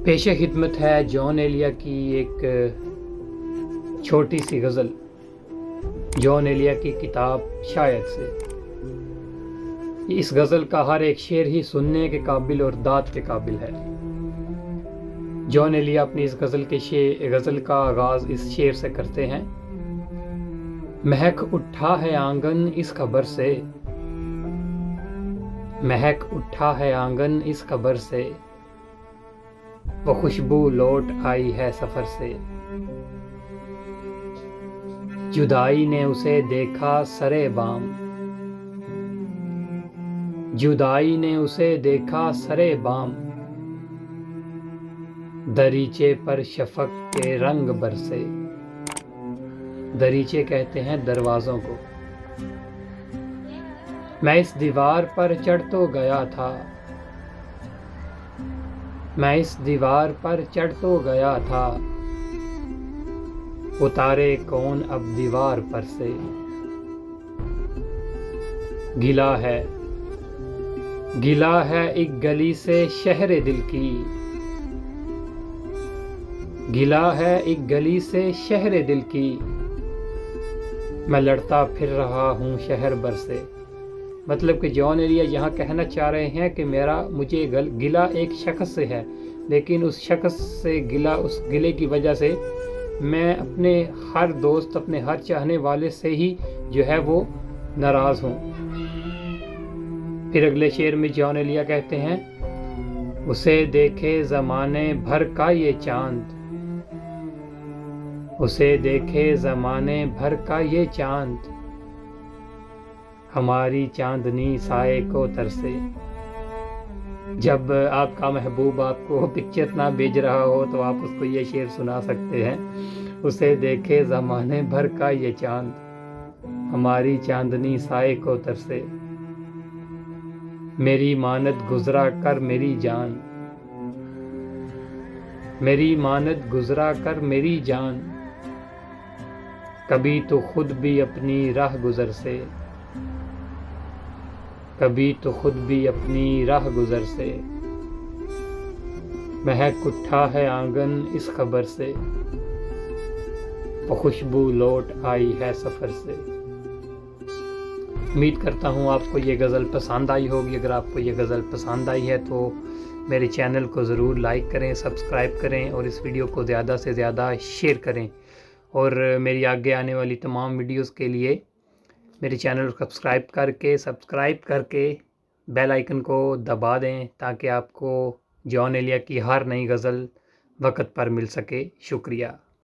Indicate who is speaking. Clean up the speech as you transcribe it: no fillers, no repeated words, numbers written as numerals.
Speaker 1: پیش خدمت ہے جان ایلیا کی ایک چھوٹی سی غزل، جان ایلیا کی کتاب شاید سے۔ اس غزل کا ہر ایک شعر ہی سننے کے قابل اور داد کے قابل ہے۔ جان ایلیا اپنی اس غزل کا آغاز اس شعر سے کرتے ہیں: مہک اٹھا ہے آنگن اس خبر سے، مہک اٹھا ہے آنگن اس خبر سے، وہ خوشبو لوٹ آئی ہے سفر سے۔ جدائی نے اسے دیکھا سرے بام، جدائی نے اسے دیکھا سرے بام، دریچے پر شفق کے رنگ برسے۔ دریچے کہتے ہیں دروازوں کو۔ میں اس دیوار پر چڑھ تو گیا تھا، میں اس دیوار پر چڑھ تو گیا تھا، اتارے کون اب دیوار پر سے۔ گلہ ہے، گلہ ہے ایک گلی سے شہر دل کی، گلہ ہے ایک گلی سے شہر دل کی، میں لڑتا پھر رہا ہوں شہر بھر سے۔ مطلب کہ جان ایلیا یہاں کہنا چاہ رہے ہیں کہ مجھے گلہ ایک شخص سے ہے، لیکن اس شخص سے گلہ، اس گلے کی وجہ سے میں اپنے ہر دوست، اپنے ہر چاہنے والے سے ہی جو ہے وہ ناراض ہوں۔ پھر اگلے شعر میں جان ایلیا کہتے ہیں: اسے دیکھے زمانے بھر کا یہ چاند، اسے دیکھے زمانے بھر کا یہ چاند، ہماری چاندنی سائے کو ترسے۔ جب آپ کا محبوب آپ کو پکچر نہ بھیج رہا ہو تو آپ اس کو یہ شعر سنا سکتے ہیں: اسے دیکھے زمانے بھر کا یہ چاند، ہماری چاندنی سائے کو ترسے۔ میری مانت گزرا کر میری جان، میری مانت گزرا کر میری جان، کبھی تو خود بھی اپنی راہ گزر سے، کبھی تو خود بھی اپنی راہ گزر سے۔ مہک اٹھا ہے آنگن اس خبر سے، وہ خوشبو لوٹ آئی ہے سفر سے۔ امید کرتا ہوں آپ کو یہ غزل پسند آئی ہوگی۔ اگر آپ کو یہ غزل پسند آئی ہے تو میرے چینل کو ضرور لائک کریں، سبسکرائب کریں اور اس ویڈیو کو زیادہ سے زیادہ شیئر کریں، اور میری آگے آنے والی تمام ویڈیوز کے لیے میرے چینل کو سبسکرائب کر کے بیل آئیکن کو دبا دیں تاکہ آپ کو جان ایلیا کی ہر نئی غزل وقت پر مل سکے۔ شکریہ۔